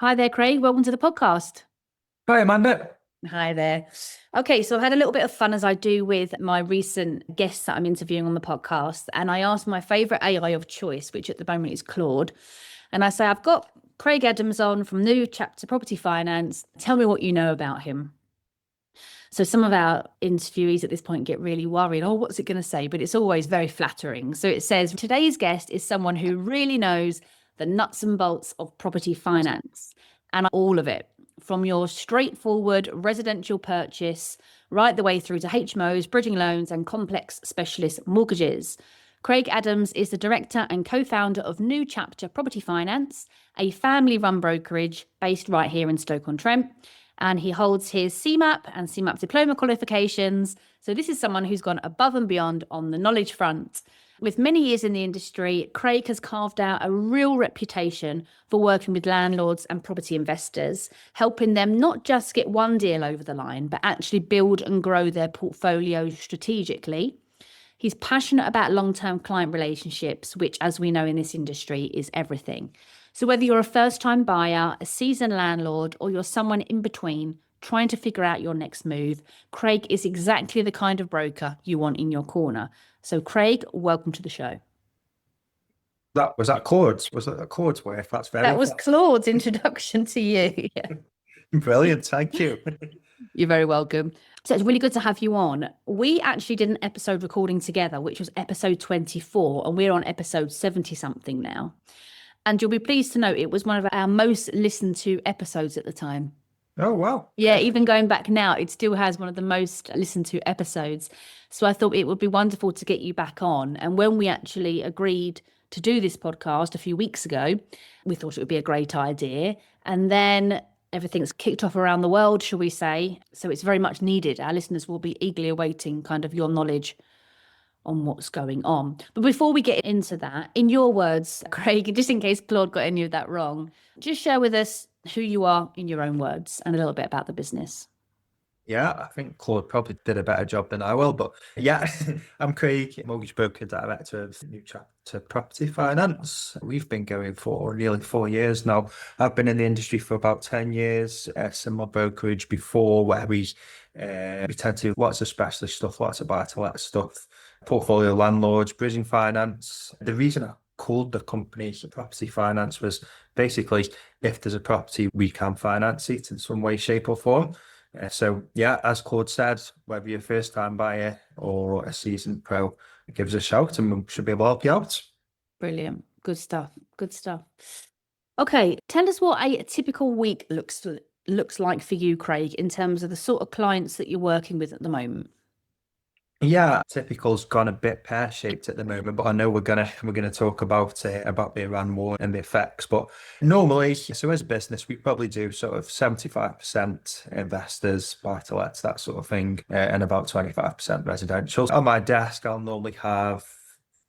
Hi there, Craig. Welcome to the podcast. Hi, Amanda. Hi there. Okay, so I've had a little bit of fun as I do with my recent guests that I'm interviewing on the podcast. And I asked my favorite AI of choice, which at the moment is Claude. And I say, I've got Craig Adams on from New Chapter Property Finance. Tell me what you know about him. So some of our interviewees at this point get really worried. Oh, what's it going to say? But it's always very flattering. So it says, today's guest is someone who really knows the nuts and bolts of property finance and all of it, from your straightforward residential purchase right the way through to HMOs, bridging loans, and complex specialist mortgages. Craig Adams is the director and co-founder of New Chapter Property Finance, a family-run brokerage based right here in Stoke-on-Trent. And he holds his CMAP and CMAP diploma qualifications. So this is someone who's gone above and beyond on the knowledge front. With many years in the industry, Craig has carved out a real reputation for working with landlords and property investors, helping them not just get one deal over the line, but actually build and grow their portfolio strategically. He's passionate about long-term client relationships, which, as we know in this industry, is everything. So whether you're a first-time buyer, a seasoned landlord, or you're someone in between trying to figure out your next move, Craig is exactly the kind of broker you want in your corner. So Craig, welcome to the show. Was that Claude's? Was that Claude's work? That's That was Claude's introduction to you. Yeah. Brilliant. Thank you. You're very welcome. So it's really good to have you on. We actually did an episode recording together, which was episode 24, and we're on episode 70 something now. And you'll be pleased to know it was one of our most listened to episodes at the time. Oh, wow. Yeah, even going back now, it still has one of the most listened to episodes. So I thought it would be wonderful to get you back on. And when we actually agreed to do this podcast a few weeks ago, we thought it would be a great idea. And then everything's kicked off around the world, shall we say. So it's very much needed. Our listeners will be eagerly awaiting kind of your knowledge on what's going on. But before we get into that, in your words, Craig, just in case Claude got any of that wrong, just share with us who you are in your own words and a little bit about the business. Yeah, I think Claude probably did a better job than I will. But yeah, I'm Craig, mortgage broker, director of New Chapter Property Finance. We've been going for nearly 4 years now. I've been in the industry for about 10 years, similar brokerage before, where we tend to do lots of specialist stuff, lots of buy-to-let stuff, portfolio landlords, bridging finance. The reason I called the company Property Finance was basically, if there's a property, we can finance it in some way, shape or form. So yeah, as Claude said, whether you're a first time buyer or a seasoned pro, give us a shout and we should be able to help you out. Brilliant. Good stuff. Good stuff. Okay, tell us what a typical week looks like for you, Craig, in terms of the sort of clients that you're working with at the moment. Yeah, typical's gone a bit pear-shaped at the moment, but I know we're gonna talk about the Iran war and the effects. But normally, so as a business, we probably do sort of 75% investors, buy-to-lets, that sort of thing, and about 25% residential. On my desk, I'll normally have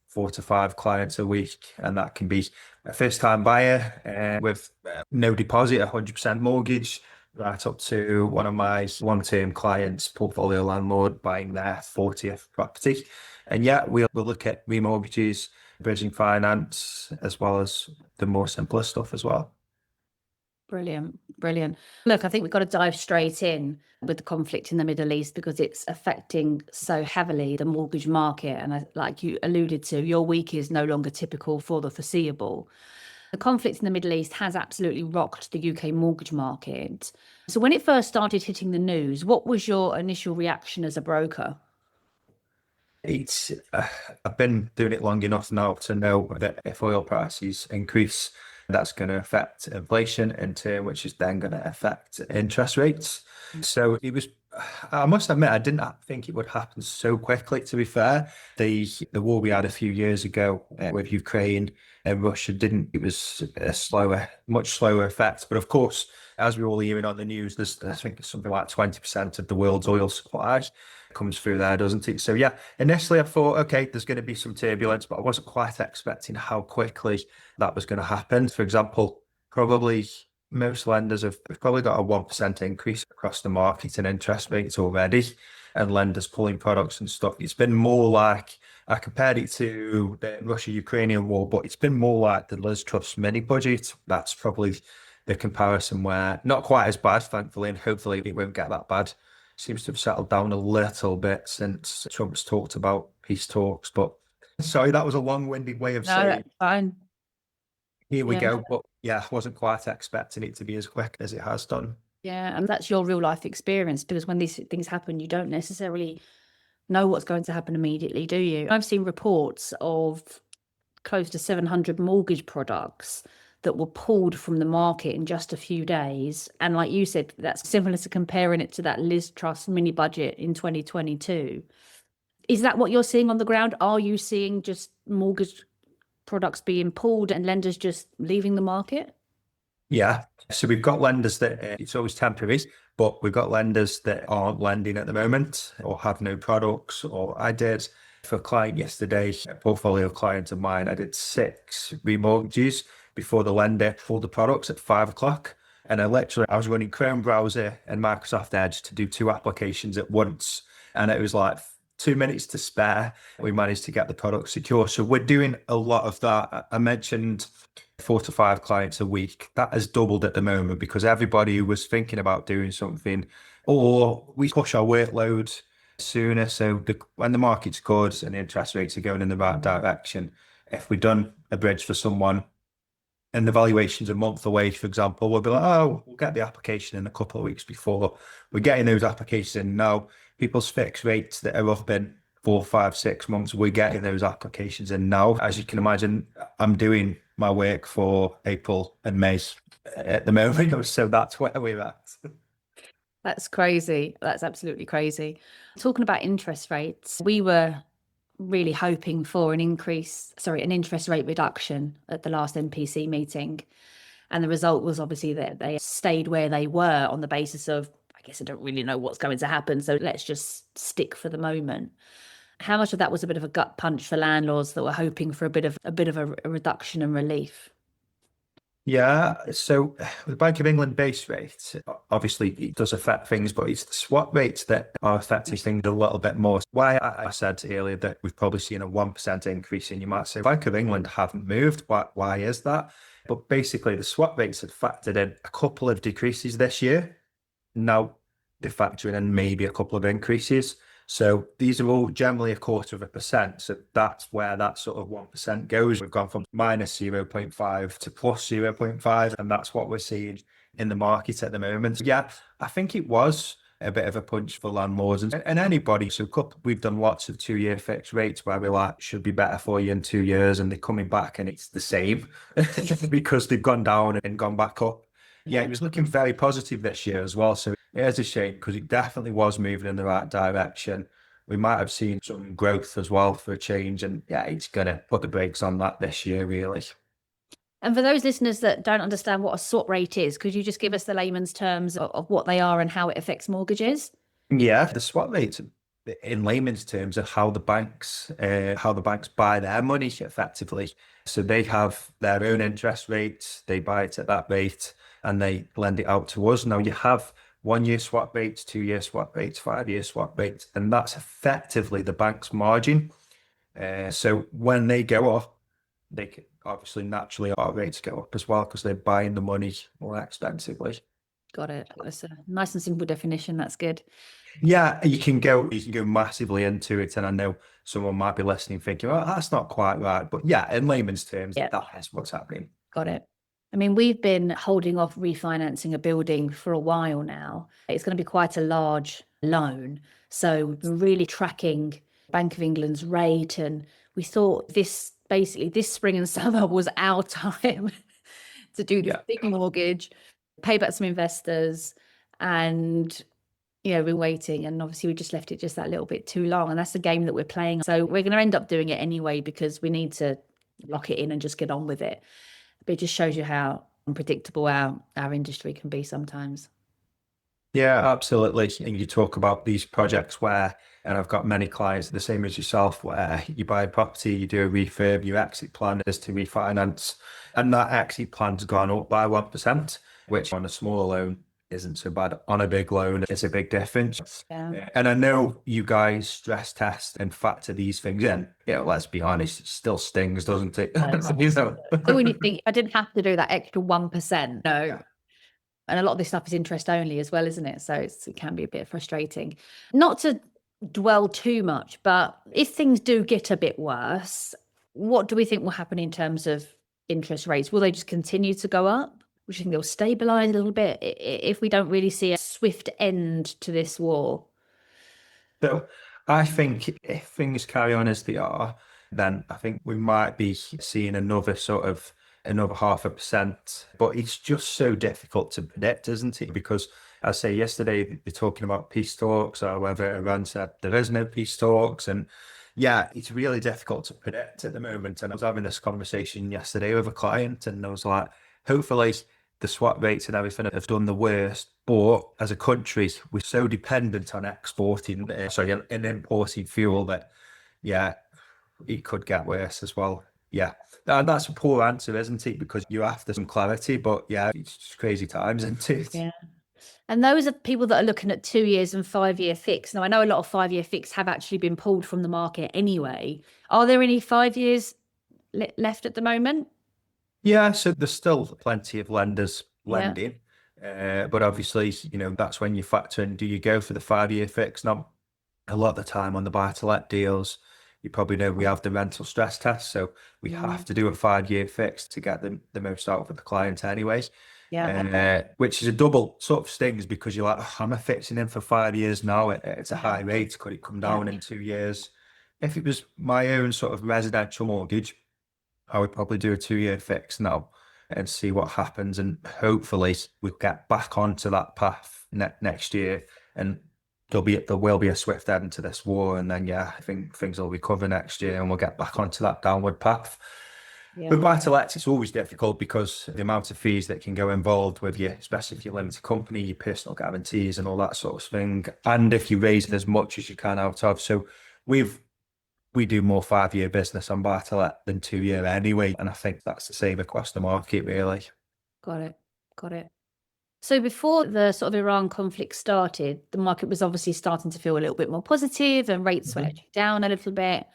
4 to 5 clients a week, and that can be a first-time buyer with no deposit, 100% mortgage, right up to one of my long-term clients, portfolio landlord, buying their 40th property. And yeah, we'll look at remortgages, bridging finance, as well as the more simpler stuff as well. Brilliant. Brilliant. Look, I think we've got to dive straight in with the conflict in the Middle East because it's affecting so heavily the mortgage market. And like you alluded to, your week is no longer typical for the foreseeable. The conflict in the Middle East has absolutely rocked the UK mortgage market. So when it first started hitting the news, what was your initial reaction as a broker? I've been doing it long enough now to know that if oil prices increase, that's going to affect inflation in turn, which is then going to affect interest rates. So I must admit, I didn't think it would happen so quickly, to be fair. The war we had a few years ago with Ukraine and Russia it was a much slower effect. But of course, as we're all hearing on the news, I think it's something like 20% of the world's oil supply comes through there, doesn't it? So yeah, initially I thought, okay, there's going to be some turbulence, but I wasn't quite expecting how quickly that was going to happen. For example, probably most lenders have probably got a 1% increase across the market in interest rates already, and lenders pulling products and stuff. It's been more like, I compared it to the Russia-Ukrainian war, but it's been more like the Liz Truss mini budget. That's probably the comparison where not quite as bad, thankfully, and hopefully it won't get that bad. Seems to have settled down a little bit since Trump's talked about peace talks. But sorry, that was a long-winded way of No, saying that's fine. here we Yeah. go. But yeah, wasn't quite expecting it to be as quick as it has done. Yeah. And that's your real life experience, because when these things happen, you don't necessarily know what's going to happen immediately, do you? I've seen reports of close to 700 mortgage products that were pulled from the market in just a few days. And like you said, that's similar to comparing it to that Liz Truss mini budget in 2022. Is that what you're seeing on the ground? Are you seeing just mortgage products being pulled and lenders just leaving the market? Yeah. So we've got lenders that it's always temporary, but we've got lenders that aren't lending at the moment or have no products. Or I did for a client yesterday, a portfolio client of mine, I did 6 remortgages before the lender pulled the products at 5 o'clock. And I was running Chrome browser and Microsoft Edge to do 2 applications at once. And it was like 2 minutes to spare. We managed to get the product secure. So we're doing a lot of that. I mentioned 4 to 5 clients a week. That has doubled at the moment because everybody who was thinking about doing something, or we push our workload sooner. So when the market's good and the interest rates are going in the right direction, if we've done a bridge for someone and the valuation's a month away, for example, we'll be like, oh, we'll get the application in a couple of weeks before. We're getting those applications in now. People's fixed rates that are up in 4, 5, 6 months, we're getting those applications in now. As you can imagine, I'm doing my work for April and May at the moment, so that's where we're at. That's crazy. That's absolutely crazy. Talking about interest rates, we were really hoping for an interest rate reduction at the last MPC meeting. And the result was obviously that they stayed where they were on the basis of, I guess I don't really know what's going to happen, so let's just stick for the moment. How much of that was a bit of a gut punch for landlords that were hoping for a bit of a reduction and relief? Yeah, so the Bank of England base rate, obviously it does affect things, but it's the swap rates that are affecting things a little bit more. Why I said earlier that we've probably seen a 1% increase, and you might say Bank of England haven't moved. Why is that? But basically the swap rates had factored in a couple of decreases this year. Now they're factoring in maybe a couple of increases. So these are all generally 0.25%. So that's where that sort of 1% goes. We've gone from minus 0.5 to plus 0.5. And that's what we're seeing in the market at the moment. So yeah, I think it was a bit of a punch for landlords and anybody. So we've done lots of 2-year fixed rates where we're like, should be better for you in 2 years. And they're coming back and it's the same because they've gone down and gone back up. Yeah, it was looking very positive this year as well. So it is a shame because it definitely was moving in the right direction. We might have seen some growth as well for a change. And yeah, it's going to put the brakes on that this year, really. And for those listeners that don't understand what a swap rate is, could you just give us the layman's terms of what they are and how it affects mortgages? Yeah, the swap rates in layman's terms are how the banks buy their money effectively. So they have their own interest rate, they buy it at that rate, and they lend it out to us. Now you have 1-year swap rates, 2-year swap rates, 5-year swap rates, and that's effectively the bank's margin. So when they go up, they can obviously naturally our rates go up as well because they're buying the money more expensively. Got it. That's a nice and simple definition. That's good. Yeah, you can go massively into it, and I know someone might be listening thinking, "Oh, that's not quite right." But yeah, in layman's terms, Yeah. that is what's happening. Got it. I mean, we've been holding off refinancing a building for a while now. It's going to be quite a large loan. So we've been really tracking Bank of England's rate. And we thought this spring and summer was our time to do this big mortgage, pay back some investors. And, we're waiting. And obviously we just left it just that little bit too long. And that's the game that we're playing. So we're going to end up doing it anyway because we need to lock it in and just get on with it. But it just shows you how unpredictable our industry can be sometimes. Yeah, absolutely. And you talk about these projects where, and I've got many clients the same as yourself, where you buy a property, you do a refurb, your exit plan is to refinance, and that exit plan's gone up by 1%, which on a small loan isn't so bad. On a big loan, it's a big difference. Yeah. And I know you guys stress test and factor these things in. Let's be honest, it still stings, doesn't it? So when you think, I didn't have to do that extra 1%. No. And a lot of this stuff is interest only as well, isn't it? So it can be a bit frustrating. Not to dwell too much, but if things do get a bit worse, what do we think will happen in terms of interest rates? Will they just continue to go up? Do you think they'll stabilize a little bit if we don't really see a swift end to this war? So I think if things carry on as they are, then I think we might be seeing another 0.5%. But it's just so difficult to predict, isn't it? Because I say yesterday they're talking about peace talks, or whether Iran said there is no peace talks. And yeah, it's really difficult to predict at the moment. And I was having this conversation yesterday with a client, and I was like, hopefully the swap rates and everything have done the worst. But as a country, we're so dependent on exporting, and importing fuel that, yeah, it could get worse as well. Yeah. And that's a poor answer, isn't it? Because you're after some clarity, but yeah, it's just crazy times, isn't it? Yeah. And those are people that are looking at 2 years and 5-year fix. Now, I know a lot of 5-year fix have actually been pulled from the market anyway. Are there any 5 years left at the moment? Yeah, so there's still plenty of lenders Yeah. lending. But obviously, that's when you factor in, do you go for the 5-year fix? Now, a lot of the time on the buy-to-let deals, you probably know we have the rental stress test, so we have to do a 5-year fix to get the most out of the client anyways. Yeah. Which is a double sort of stings, because you're like, "Oh, am I fixing in for 5 years now? It's a high rate. Could it come down in 2 years?" If it was my own sort of residential mortgage, I would probably do a 2-year fix now and see what happens. And hopefully we'll get back onto that path next year, and there will be a swift end to this war. And then, yeah, I think things will recover next year and we'll get back onto that downward path. Yeah. With buy-to-lets, it's always difficult because the amount of fees that can go involved with you, especially if you're a limited company, your personal guarantees and all that sort of thing. And if you raise it as much as you can out of. So we do more 5-year business on buy-to-let than 2-year anyway. And I think that's the same across the market, really. Got it. Got it. So before the sort of Iran conflict started, the market was obviously starting to feel a little bit more positive and rates were edging down a little bit.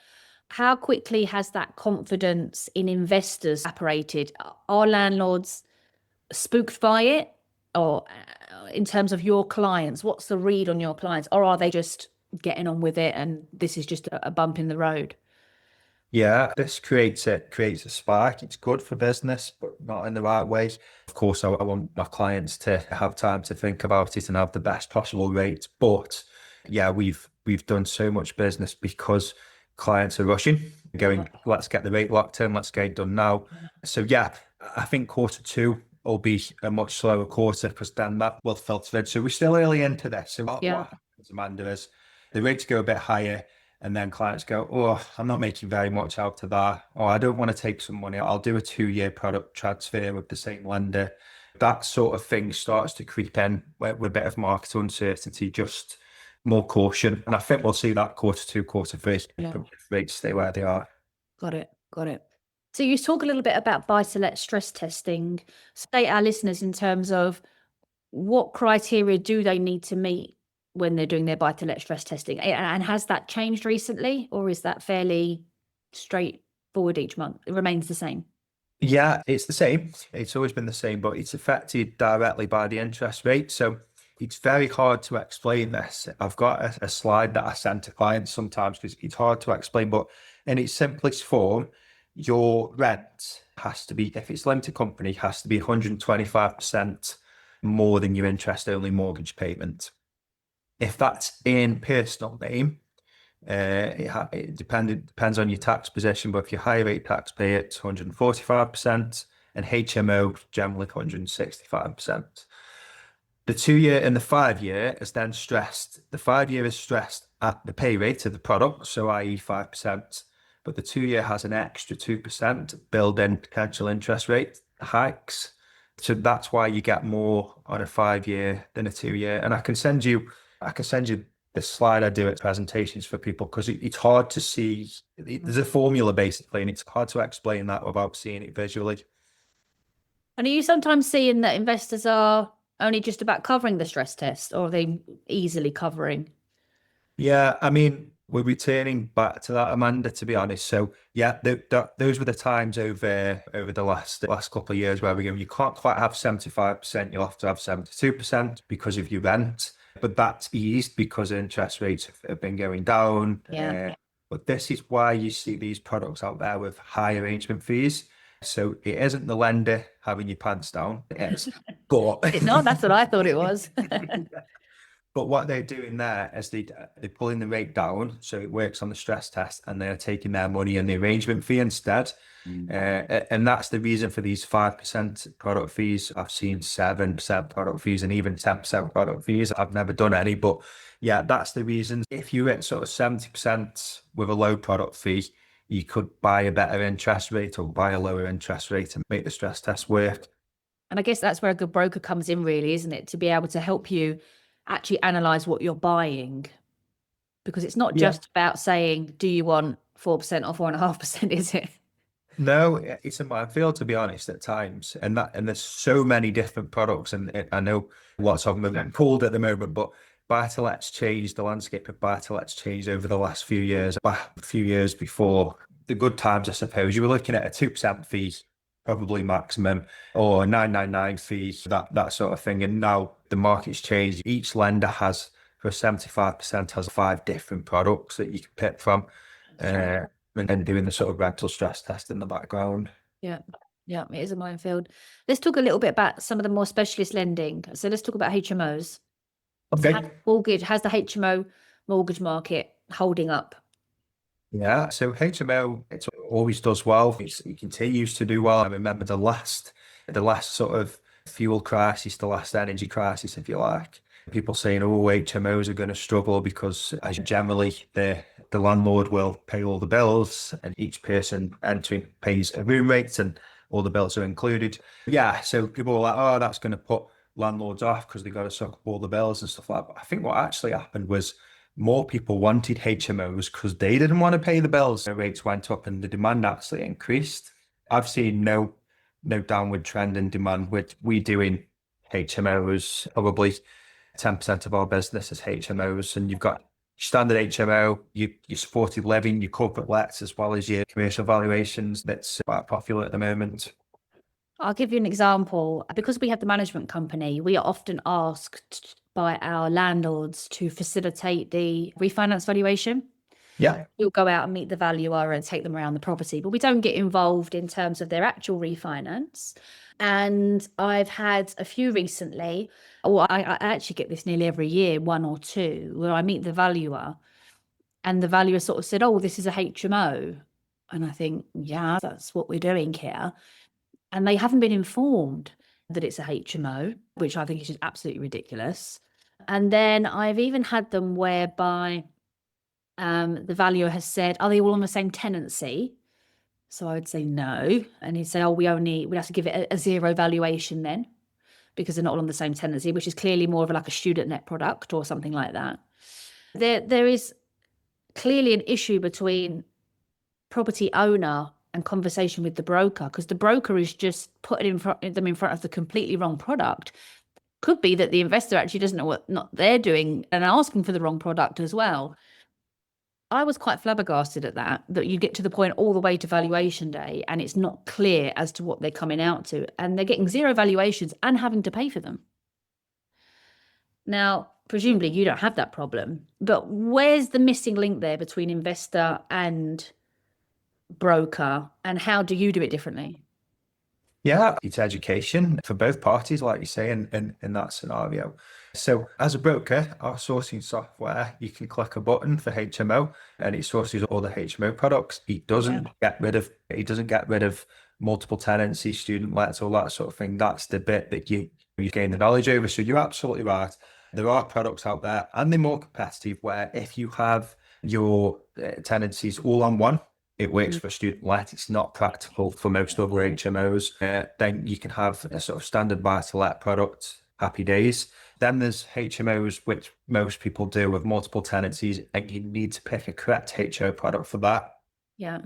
How quickly has that confidence in investors evaporated? Are landlords spooked by it? Or in terms of your clients, what's the read on your clients? Or are they just getting on with it and this is just a bump in the road? Yeah, this creates a spark. It's good for business, but not in the right ways. Of course, I want my clients to have time to think about it and have the best possible rates. But yeah, we've done so much business because clients are rushing, going, let's get the rate locked in, let's get it done now. So yeah, I think quarter 2 will be a much slower quarter because then that will filter in. So we're still early into this. So what happens, Amanda, is the rates go a bit higher. And then clients go, oh, I'm not making very much out of that. Or I don't want to take some money. I'll do a 2-year product transfer with the same lender. That sort of thing starts to creep in with a bit of market uncertainty, just more caution. And I think we'll see that quarter 2, quarter 3, rates stay where they are. Got it. Got it. So you talk a little bit about buy-to-let stress testing. State our listeners in terms of what criteria do they need to meet when they're doing their buy-to-let stress testing? And has that changed recently, or is that fairly straightforward each month? It remains the same. Yeah, it's the same. It's always been the same, but it's affected directly by the interest rate. So it's very hard to explain this. I've got a slide that I send to clients sometimes because it's hard to explain, but in its simplest form, your rent has to be, if it's limited company, has to be 125% more than your interest-only mortgage payment. If that's in personal name, it depends on your tax position, but if you're high rate taxpayer, it's 145%, and HMO generally 165%. The 2-year and the 5-year is then stressed. The 5-year is stressed at the pay rate of the product, so i.e. 5%, but the 2-year has an extra 2% built-in potential interest rate hikes. So that's why you get more on a 5-year than a 2-year. And I can send you the slide I do at presentations for people because it's hard to see. There's a formula basically, and it's hard to explain that without seeing it visually. And are you sometimes seeing that investors are only just about covering the stress test, or are they easily covering? Yeah, I mean, We're returning back to that, Amanda, to be honest. So yeah, those were the times over the last couple of years where we go, you can't quite have 75%, you'll have to have 72% because of your rent. But that's eased because interest rates have been going down. Yeah. But this is why you see these products out there with high arrangement fees. So it isn't the lender having your pants down, it is. But No, that's what I thought it was. But what they're doing there is they're pulling the rate down, so it works on the stress test, and they're taking their money and the arrangement fee instead. And that's the reason for these 5% product fees. I've seen 7% product fees and even 10% product fees. I've never done any, but yeah, that's the reason. If you hit sort of 70% with a low product fee, you could buy a better interest rate or buy a lower interest rate and make the stress test work. And I guess that's where a good broker comes in, really, isn't it? To be able to help you actually analyze what you're buying. Because it's not just about saying, do you want 4% or 4.5%, is it? No, it's a minefield, to be honest, at times. And there's so many different products, and I know lots of them are pulled at the moment, but buy-to-let's changed, the landscape of buy-to-let's changed over the last few years. A few years before the good times, I suppose, you were looking at a 2% fee, probably maximum, or 999 fees, that sort of thing. And now the market's changed. Each lender has, for 75%, has 5 different products that you can pick from. And doing the sort of rental stress test in the background. Yeah, it is a minefield. Let's talk a little bit about some of the more specialist lending. So let's talk about HMOs. Okay. Has the HMO mortgage market holding up? Yeah, so HMO, it always does well. It continues to do well. I remember the last sort of fuel crisis, the last energy crisis, if you like. People saying, oh, HMOs are going to struggle because generally the landlord will pay all the bills and each person entering pays a room rate and all the bills are included. Yeah, so people were like, oh, that's going to put landlords off because they've got to suck up all the bills and stuff like that. But I think what actually happened was more people wanted HMOs because they didn't want to pay the bills. The rates went up and the demand actually increased. I've seen no downward trend in demand, which we do in HMOs. Probably 10% of our business is HMOs, and you've got standard HMO, your supported living, your corporate lets, as well as your commercial valuations. That's quite popular at the moment. I'll give you an example. Because we have the management company, we are often asked by our landlords to facilitate the refinance valuation. Yeah. We'll go out and meet the valuer and take them around the property, but we don't get involved in terms of their actual refinance. And I've had a few recently, or I actually get this nearly every year, 1 or 2, where I meet the valuer and the valuer sort of said, oh, this is a HMO. And I think, yeah, that's what we're doing here. And they haven't been informed that it's a HMO, which I think is just absolutely ridiculous. And then I've even had them whereby the valuer has said, are they all on the same tenancy? So I would say no. And he'd say, oh, we'd have to give it a 0 valuation then because they're not all on the same tenancy, which is clearly more of like a student net product or something like that. There is clearly an issue between property owner and conversation with the broker, because the broker is just putting them in front of the completely wrong product. Could be that the investor actually doesn't know what they're doing and asking for the wrong product as well. I was quite flabbergasted at that you get to the point all the way to valuation day and it's not clear as to what they're coming out to, and they're getting 0 valuations and having to pay for them. Now, presumably you don't have that problem, but where's the missing link there between investor and broker, and how do you do it differently? Yeah, it's education for both parties, like you say, in that scenario. So as a broker, our sourcing software, you can click a button for HMO and it sources all the HMO products. It doesn't get rid of multiple tenancy, student lets, all that sort of thing. That's the bit that you gain the knowledge over. So you're absolutely right. There are products out there and they're more competitive where if you have your tenancies all on one, it works for student let. It's not practical for most other HMOs. Then you can have a sort of standard buy-to-let product, happy days. Then there's HMOs, which most people do with multiple tenancies, and you need to pick a correct HMO product for that. Yeah.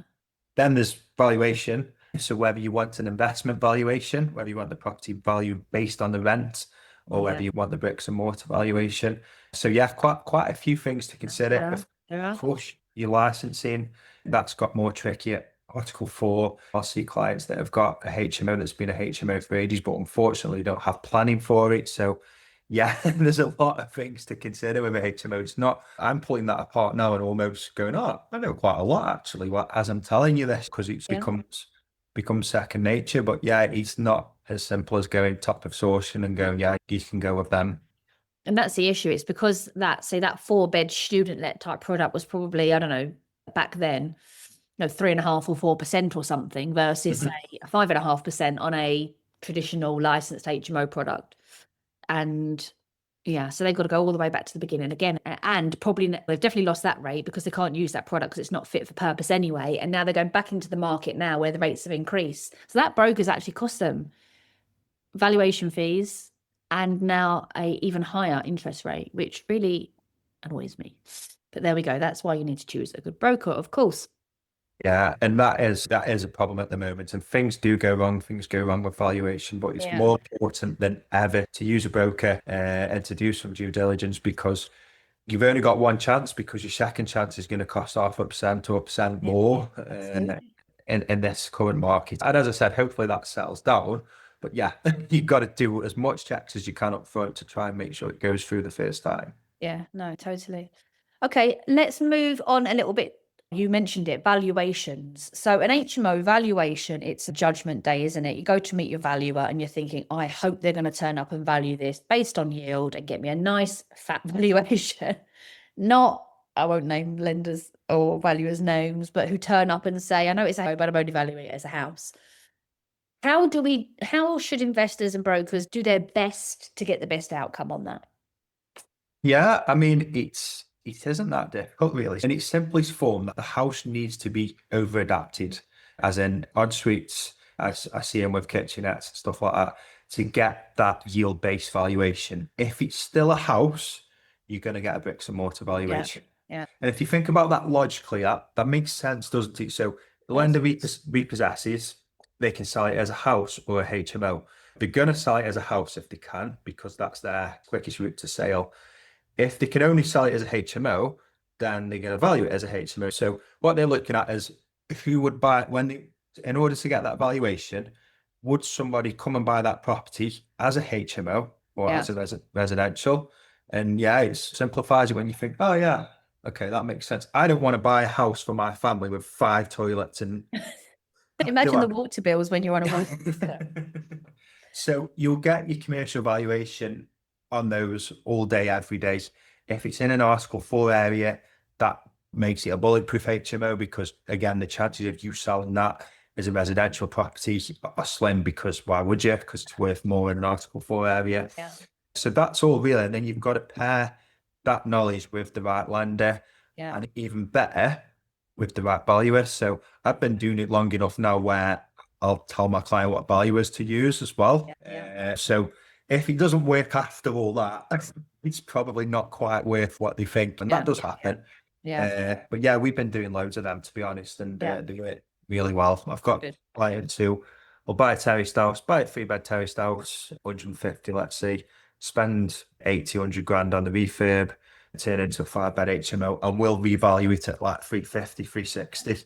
Then there's valuation. So whether you want an investment valuation, whether you want the property value based on the rent, or whether you want the bricks and mortar valuation. So yeah, quite a few things to consider. Yeah. push your licensing. That's got more tricky at Article 4. I'll see clients that have got a HMO that's been a HMO for ages, but unfortunately don't have planning for it. So yeah, there's a lot of things to consider with a HMO. It's not, I'm pulling that apart now and almost going, oh, I know quite a lot actually, as I'm telling you this, because it's Yeah. becomes second nature. But yeah, it's not as simple as going top of sourcing and going, yeah, you can go with them. And that's the issue. It's because that, say, that 4-bed student let type product was probably, I don't know, back then, 3.5 or 4% or something versus say 5.5% on a traditional licensed HMO product. And yeah, so they've got to go all the way back to the beginning again. And probably they've definitely lost that rate because they can't use that product because it's not fit for purpose anyway. And now they're going back into the market now where the rates have increased. So that broker's actually cost them valuation fees and now a even higher interest rate, which really annoys me. But there we go. That's why you need to choose a good broker, of course. Yeah, and that is a problem at the moment. And things do go wrong. Things go wrong with valuation, but it's Yeah. more important than ever to use a broker and to do some due diligence because you've only got one chance because your second chance is going to cost 0.5% to 1% more in this current market. And as I said, hopefully that settles down. But yeah, you've got to do as much checks as you can up front to try and make sure it goes through the first time. Yeah, no, totally. Okay, let's move on a little bit. You mentioned it, valuations. So an HMO valuation, it's a judgment day, isn't it? You go to meet your valuer and you're thinking, I hope they're going to turn up and value this based on yield and get me a nice fat valuation. Not, I won't name lenders or valuers' names, but who turn up and say, I know it's a home, but I'm only valuing it as a house. How should investors and brokers do their best to get the best outcome on that? Yeah, I mean, it isn't that difficult really. In its simplest form, that the house needs to be over adapted, as in odd suites, as I see them with kitchenettes and stuff like that, to get that yield-based valuation. If it's still a house, you're going to get a bricks and mortar Yeah, valuation. yeah. And if you think about that logically, that makes sense, doesn't it? So the lender repossesses, they can sell it as a house or a HMO. They're going to sell it as a house if they can, because that's their quickest route to sale. If they can only sell it as a HMO, then they're going to value it as a HMO. So what they're looking at is who would buy in order to get that valuation, would somebody come and buy that property as a HMO or Yeah. as a residential? And yeah, it simplifies it when you think, oh yeah, okay, that makes sense. I don't want to buy a house for my family with 5 toilets and Imagine the water bills when you're on a water. So you'll get your commercial valuation on those all day, every day. If it's in an Article 4 area, that makes it a bulletproof HMO because, again, the chances of you selling that as a residential property are slim because why would you? Because it's worth more in an Article 4 area. Yeah. So that's all really. And then you've got to pair that knowledge with the right lender Yeah. and even better with the right valuer. So I've been doing it long enough now where I'll tell my client what valuers to use as well. So if it doesn't work after all that, it's probably not quite worth what they think. And that does happen. Yeah. But yeah, we've been doing loads of them, to be honest, and do it really well. I've got clients who will buy a terraced house, buy a 3-bed terraced house, 150, let's say, spend 80, 100 grand on the refurb, turn it into a 5-bed HMO, and we'll revalue it at like 350, 360%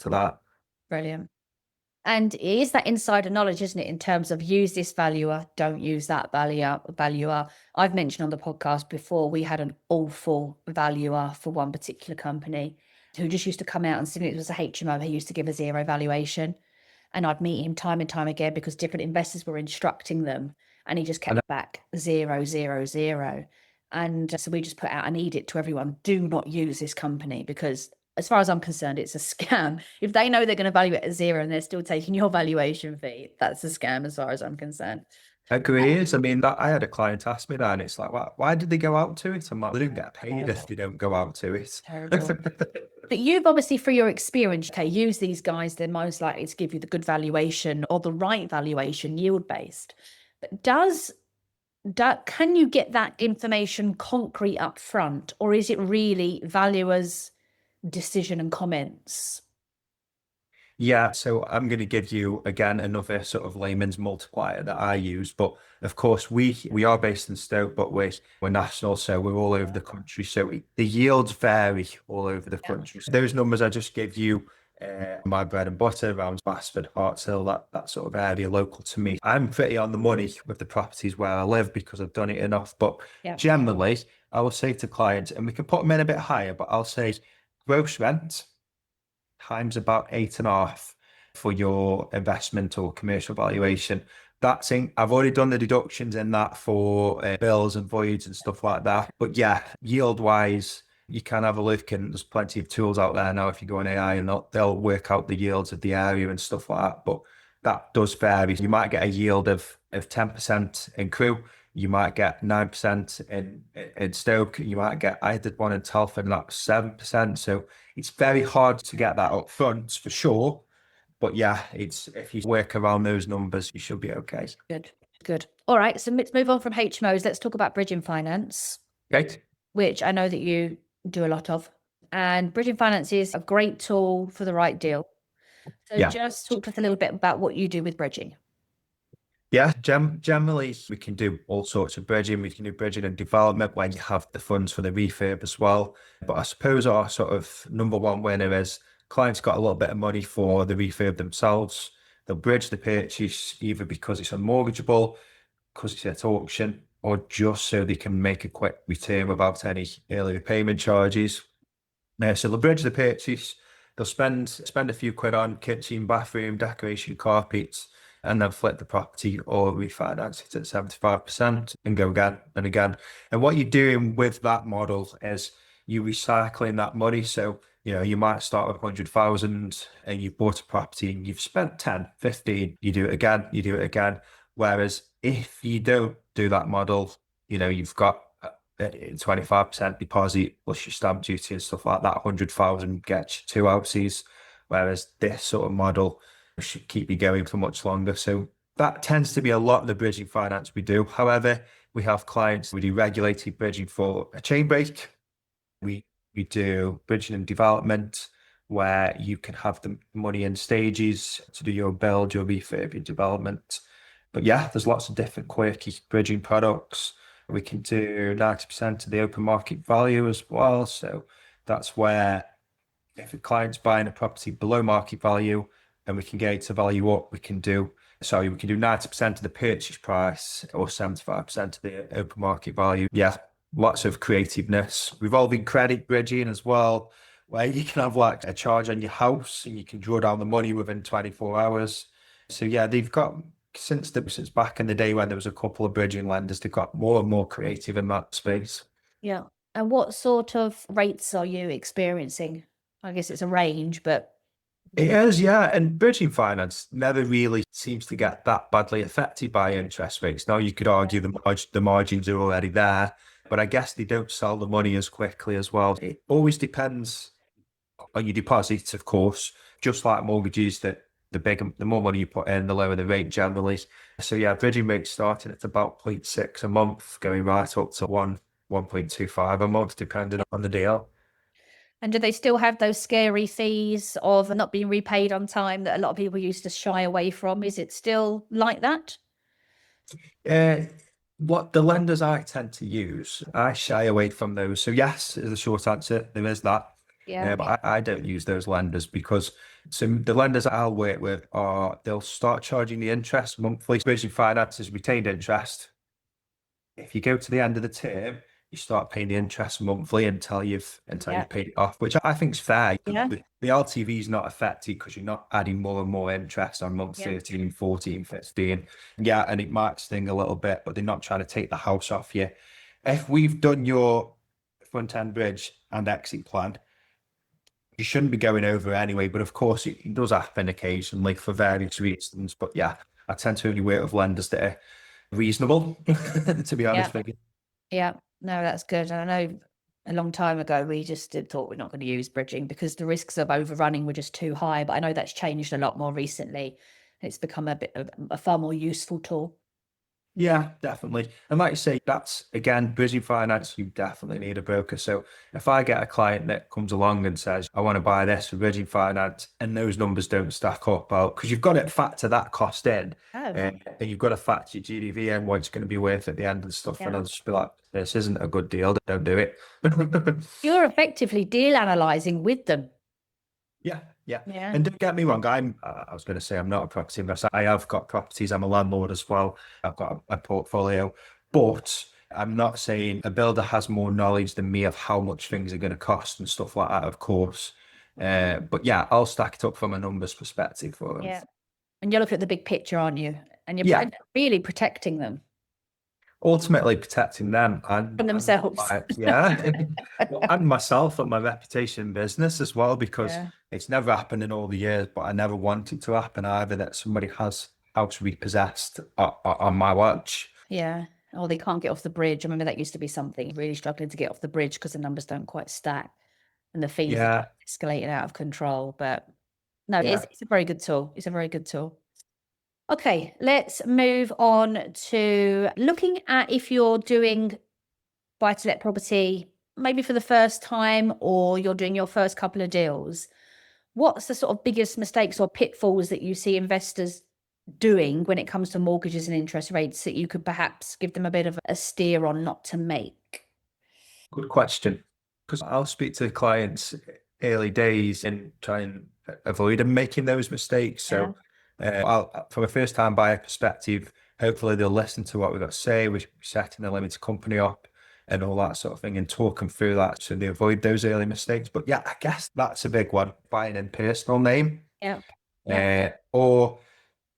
of that. Brilliant. And it is that insider knowledge, isn't it, in terms of use this valuer, don't use that valuer. I've mentioned on the podcast before, we had an awful valuer for one particular company who just used to come out and see it was a HMO. He used to give a 0 valuation. And I'd meet him time and time again because different investors were instructing them. And he just kept back 0, 0, 0. And so we just put out an edict to everyone, do not use this company because as far as I'm concerned, it's a scam. If they know they're going to value it at 0 and they're still taking your valuation fee, that's a scam as far as I'm concerned. Agrees. I mean, I had a client ask me that, and it's like, why did they go out to it? I'm like, they don't get paid if they don't go out to it. Terrible. But you've obviously, through your experience, use these guys, they're most likely to give you the good valuation or the right valuation, yield-based. But can you get that information concrete up front, or is it really valuers' decision and comments? Yeah, so I'm going to give you again another sort of layman's multiplier that I use. But of course, we are based in Stoke, but we're national, so we're all over the country. So the yields vary all over the Yeah. country. So those numbers I just give you, my bread and butter around Basford, Hartshill, that sort of area local to me. I'm pretty on the money with the properties where I live because I've done it enough. But Yeah. generally, I will say to clients, and we can put them in a bit higher, but I'll say gross rent times about 8.5 for your investment or commercial valuation. That's in, I've already done the deductions in that for bills and voids and stuff like that. But yeah, yield wise, you can have a look, and there's plenty of tools out there now. If you go on AI, and they'll work out the yields of the area and stuff like that. But that does vary. You might get a yield of 10% in Crewe. You might get 9% in Stoke. You might get, I did one in Telford, and that's 7%. So it's very hard to get that up front for sure. But yeah, it's if you work around those numbers, you should be okay. Good. Good. All right. So let's move on from HMOs. Let's talk about bridging finance, Right? which I know that you do a lot of. And bridging finance is a great tool for the right deal. So Yeah. just talk to us a little bit about what you do with bridging. Yeah, generally we can do all sorts of bridging. We can do bridging and development when you have the funds for the refurb as well. But I suppose our sort of number one winner is clients got a little bit of money for the refurb themselves. They'll bridge the purchase either because it's unmortgageable, because it's at auction, or just so they can make a quick return without any early repayment charges. So they'll bridge the purchase. They'll spend a few quid on kitchen, bathroom, decoration, carpets, and then flip the property or refinance it at 75% and go again and again. And what you're doing with that model is you recycling that money. So, you might start with 100,000 and you bought a property and you've spent 10, 15, you do it again, you do it again. Whereas if you don't do that model, you've got 25% deposit plus your stamp duty and stuff like that. 100,000 gets you two houses, whereas this sort of model should keep you going for much longer. So that tends to be a lot of the bridging finance we do. However, we have clients, we do regulated bridging for a chain break. We do bridging and development where you can have the money in stages to do your build, your refurb, your development. But yeah, there's lots of different quirky bridging products. We can do 90% of the open market value as well. So that's where if a client's buying a property below market value and we can get it to value up, we can do 90% of the purchase price or 75% of the open market value. Yeah, lots of creativeness. Revolving credit bridging as well, where you can have like a charge on your house and you can draw down the money within 24 hours. So yeah, they've got since back in the day when there was a couple of bridging lenders, they've got more and more creative in that space. Yeah. And what sort of rates are you experiencing? I guess it's a range, but It is, yeah. And bridging finance never really seems to get that badly affected by interest rates. Now, you could argue the margins are already there, but I guess they don't sell the money as quickly as well. It always depends on your deposits, of course, just like mortgages, that the more money you put in, the lower the rate generally. So yeah, bridging rates starting at about 0.6 a month, going right up to 1.25 a month, depending on the deal. and do they still have those scary fees of not being repaid on time that a lot of people used to shy away from? Is it still like that? Uh, what the lenders I tend to use, I shy away from those. So yes, is the short answer. There is that. Yeah. But I don't use those lenders because the lenders I'll work with they'll start charging the interest monthly. Bridging finance is retained interest. If you go to the end of the term, you start paying the interest monthly until you've Yeah. paid it off, which I think is fair. Yeah. The LTV is not affected because you're not adding more and more interest on month Yeah. 13, 14, 15. Yeah, and it might sting a little bit, but they're not trying to take the house off you. If we've done your front end bridge and exit plan, you shouldn't be going over anyway. But of course, it does happen occasionally for various reasons. But yeah, I tend to only work with lenders that are reasonable, to be honest Yeah. with you. Yeah. No, that's good. And I know a long time ago we just thought we're not going to use bridging because the risks of overrunning were just too high. But I know that's changed a lot more recently. It's become a far more useful tool. Yeah, definitely. And like you say, that's again, bridging finance, you definitely need a broker. So if I get a client that comes along and says, I want to buy this for bridging finance, and those numbers don't stack up, well, because you've got to factor that cost in, Oh, and you've got to factor your GDV in, what it's going to be worth at the end and stuff. And yeah. I'll just be like, this isn't a good deal, don't do it. You're effectively deal analyzing with them. Yeah, yeah. Yeah. And don't get me wrong, I was going to say I'm not a property investor. I have got properties. I'm a landlord as well. I've got a portfolio, but I'm not saying a builder has more knowledge than me of how much things are going to cost and stuff like that, of course. But yeah, I'll stack it up from a numbers perspective for them. Yeah. And you're looking at the big picture, aren't you? And you're Yeah, really protecting them ultimately protecting them from themselves. yeah, and myself and my reputation in business as well, because Yeah. it's never happened in all the years, but I never want it to happen either, that somebody has house repossessed on my watch. Yeah. Oh, they can't get off the bridge. I remember that used to be something really struggling to get off the bridge because the numbers don't quite stack and the fees are Yeah, escalating out of control. But no, yeah. it's a very good tool. It's a very good tool. Okay, let's move on to looking at if you're doing buy-to-let property, maybe for the first time, or you're doing your first couple of deals. What's the sort of biggest mistakes or pitfalls that you see investors doing when it comes to mortgages and interest rates that you could perhaps give them a bit of a steer on not to make? Good question. Because I'll speak to clients early days and try and avoid them making those mistakes. Yeah, So, from a first time buyer perspective, hopefully they'll listen to what we've got to say. We're setting a limited company up and all that sort of thing and talking through that so they avoid those early mistakes. But yeah, I guess that's a big one, buying in personal name. yeah, yeah. Or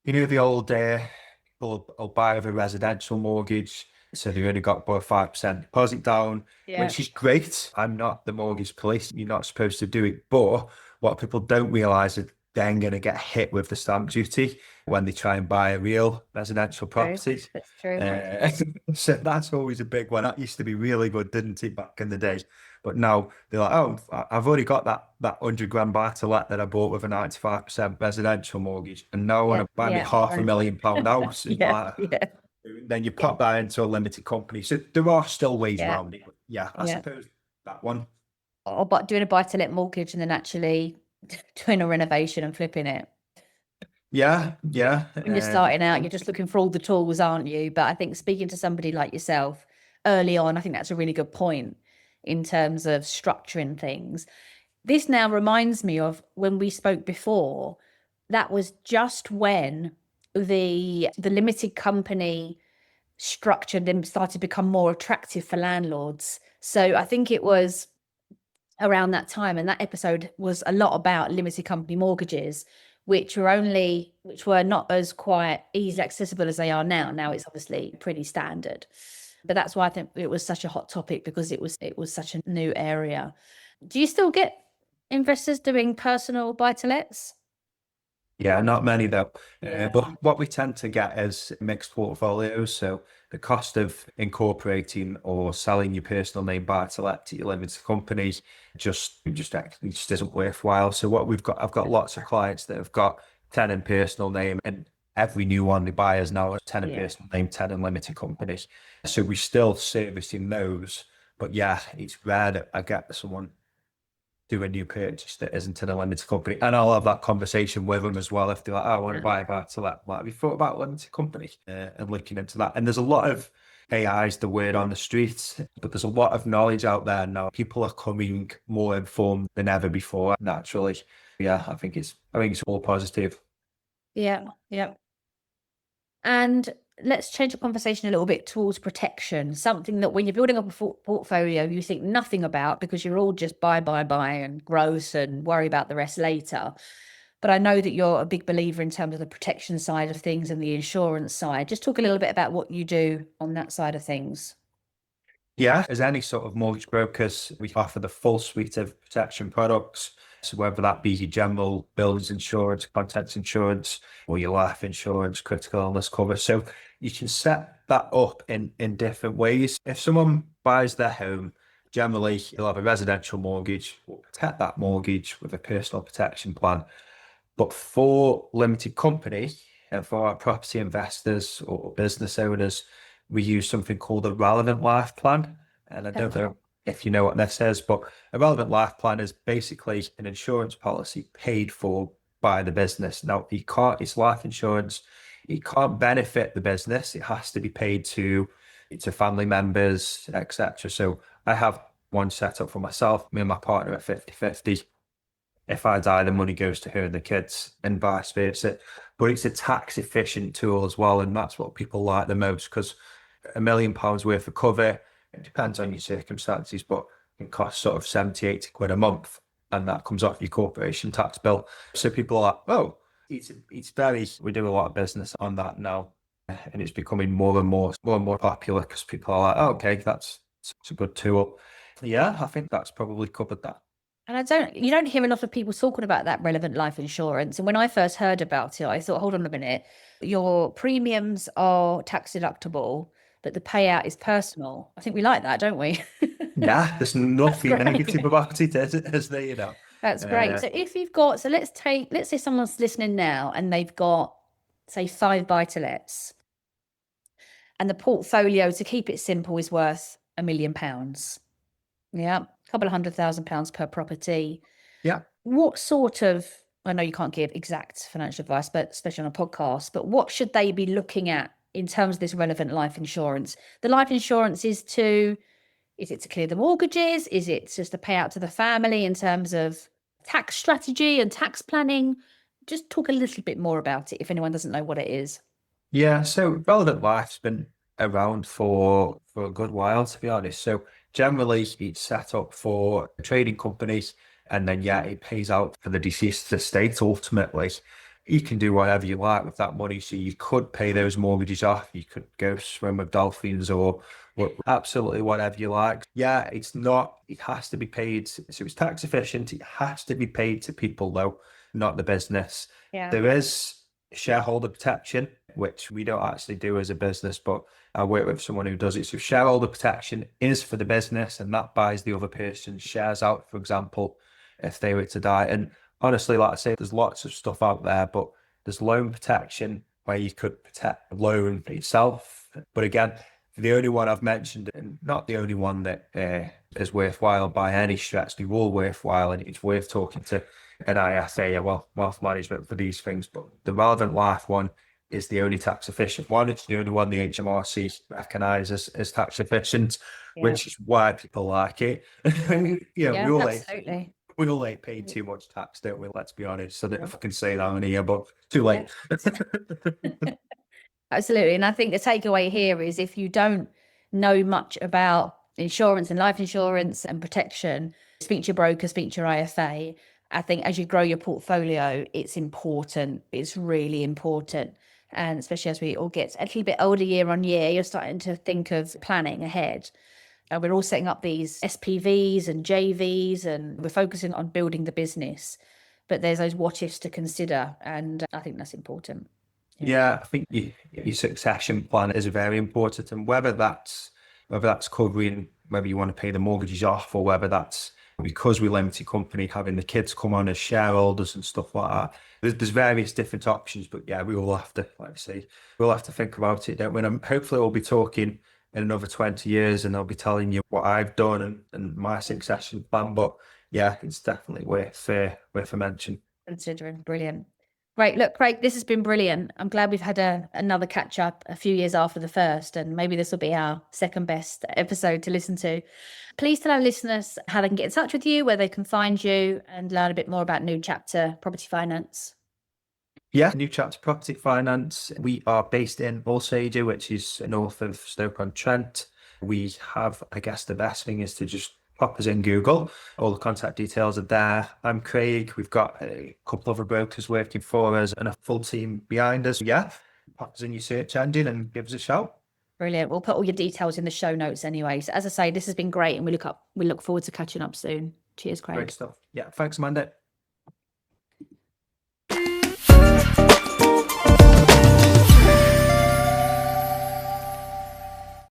the old people will buy with a residential mortgage, so they only got about 5% deposit down, Yeah. which is great. I'm not the mortgage police. You're not supposed to do it. But what people don't realize is they're going to get hit with the stamp duty when they try and buy a real residential True. property. That's true. Uh, so that's always a big one. That used to be really good, didn't it, back in the days? But now they're like, oh, I've already got that 100 grand buy to let that I bought with a 95% residential mortgage, and now I want Yeah, to buy me yeah, £500,000 house. And yeah, like, yeah, then you pop that into a limited company. So there are still ways yeah, around it. But yeah, I yeah. suppose that one. Or but doing a buy-to-let mortgage and then actually doing a renovation and flipping it. Yeah, yeah. When you're starting out, you're just looking for all the tools, aren't you? But I think speaking to somebody like yourself early on, I think that's a really good point in terms of structuring things. This now reminds me of when we spoke before. That was just when the limited company structure then started to become more attractive for landlords. So I think it was around that time, and that episode was a lot about limited company mortgages, which were not as quite easy accessible as they are now. Now it's obviously pretty standard, but that's why I think it was such a hot topic, because it was such a new area. Do you still get investors doing personal buy-to-lets? Yeah, not many though. Yeah. But what we tend to get is mixed portfolios. So the cost of incorporating or selling your personal name buy to let to your limited companies just actually just isn't worthwhile. So what I've got lots of clients that have got 10 in personal name, and every new one they buy is now a 10 in Yeah. personal name, 10 in limited companies. So we're still servicing those. But yeah, it's rare that I get someone do a new purchase that isn't in a limited company. And I'll have that conversation with them as well if they're like, oh, I want to buy a buy to let. Like, have you thought about limited company and looking into that? And there's a lot of AI's the word on the streets, but there's a lot of knowledge out there now. People are coming more informed than ever before, naturally. Yeah, I think it's all positive. Yeah. Yeah. And let's change the conversation a little bit towards protection, something that when you're building up a portfolio, you think nothing about because you're all just buy, and gross and worry about the rest later. But I know that you're a big believer in terms of the protection side of things and the insurance side. Just talk a little bit about what you do on that side of things. Yeah, as any sort of mortgage brokers, we offer the full suite of protection products. So whether that be your general buildings insurance, contents insurance, or your life insurance, critical illness cover. So you can set that up in different ways. If someone buys their home, generally they'll have a residential mortgage, we'll protect that mortgage with a personal protection plan. But for limited company, And for our property investors or business owners, we use something called a relevant life plan. And I don't know if you know what this is, but a relevant life plan is basically an insurance policy paid for by the business. Now, it's life insurance. It can't benefit the business. It has to be paid to family members, etc. So I have one set up for myself. Me and my partner are 50-50. If I die, the money goes to her and the kids, and vice versa. But it's a tax efficient tool as well, and that's what people like the most, because £1 million worth of cover, it depends on your circumstances, but it costs sort of 70-80 quid a month, and that comes off your corporation tax bill. So people are like, oh, we do a lot of business on that now, and it's becoming more and more popular because people are like, oh, okay, that's a good tool. Yeah, I think that's probably covered that. And you don't hear a lot of people talking about that relevant life insurance. And when I first heard about it, I thought, hold on a minute, your premiums are tax deductible, but the payout is personal. I think we like that, don't we? Yeah, there's nothing negative about it, is there, you know? That's great. So if you've got, so let's say someone's listening now and they've got, say, 5 buy-to-lets, and the portfolio, to keep it simple, is worth £1 million. Yeah, a couple of £100,000 per property. Yeah. What sort of, I know you can't give exact financial advice, but especially on a podcast, but what should they be looking at in terms of this relevant life insurance? The life insurance is it to clear the mortgages? Is it just a payout to the family in terms of tax strategy and tax planning? Just talk a little bit more about it if anyone doesn't know what it is. Yeah, so relevant life's been around for a good while, to be honest. So generally, it's set up for trading companies, and then it pays out for the deceased estate. Ultimately, you can do whatever you like with that money. So you could pay those mortgages off. You could go swim with dolphins or absolutely whatever you like. Yeah, it's not. It has to be paid. So it's tax efficient. It has to be paid to people, though, not the business. Yeah. There is shareholder protection, which we don't actually do as a business, but I work with someone who does it. So shareholder protection is for the business, and that buys the other person's shares out, for example, if they were to die. And honestly, like I say, there's lots of stuff out there, but there's loan protection where you could protect the loan itself. But again, the only one I've mentioned, and not the only one that is worthwhile by any stretch, they're all worthwhile, and it's worth talking to an IFA, wealth management, for these things. But the relevant life one is the only tax efficient one. It's the only one the HMRC recognises as tax efficient, which is why people like it. Absolutely. We all ain't paid too much tax, don't we? Let's be honest. I don't know if I can say that on here, but too late. Absolutely. And I think the takeaway here is, if you don't know much about insurance and life insurance and protection, speak to your broker, speak to your IFA. I think as you grow your portfolio, it's important. It's really important. And especially as we all get a little bit older year on year, you're starting to think of planning ahead. And we're all setting up these SPVs and JVs, and we're focusing on building the business. But there's those what ifs to consider. And I think that's important. Yeah, I think your succession plan is very important, and whether that's covering whether you want to pay the mortgages off, or whether that's because we're limited company, having the kids come on as shareholders and stuff like that. There's various different options, but we all have to, like I say, we'll have to think about it, don't we? And hopefully we'll be talking in another 20 years, and I'll be telling you what I've done and my succession plan. But it's definitely worth a mention. Considering. Brilliant. Great. Look, Craig, this has been brilliant. I'm glad we've had another catch up a few years after the first, and maybe this will be our second best episode to listen to. Please tell our listeners how they can get in touch with you, where they can find you, and learn a bit more about New Chapter Property Finance. Yeah, New Chapter Property Finance. We are based in Alsager, which is north of Stoke-on-Trent. We have, I guess the best thing is to just pop us in Google. All the contact details are there. I'm Craig. We've got a couple of other brokers working for us and a full team behind us. Pop us in your search engine and give us a shout. Brilliant. We'll put all your details in the show notes anyway. So as I say, this has been great, and we look forward to catching up soon. Cheers, Craig. Great stuff. Yeah, thanks, Amanda.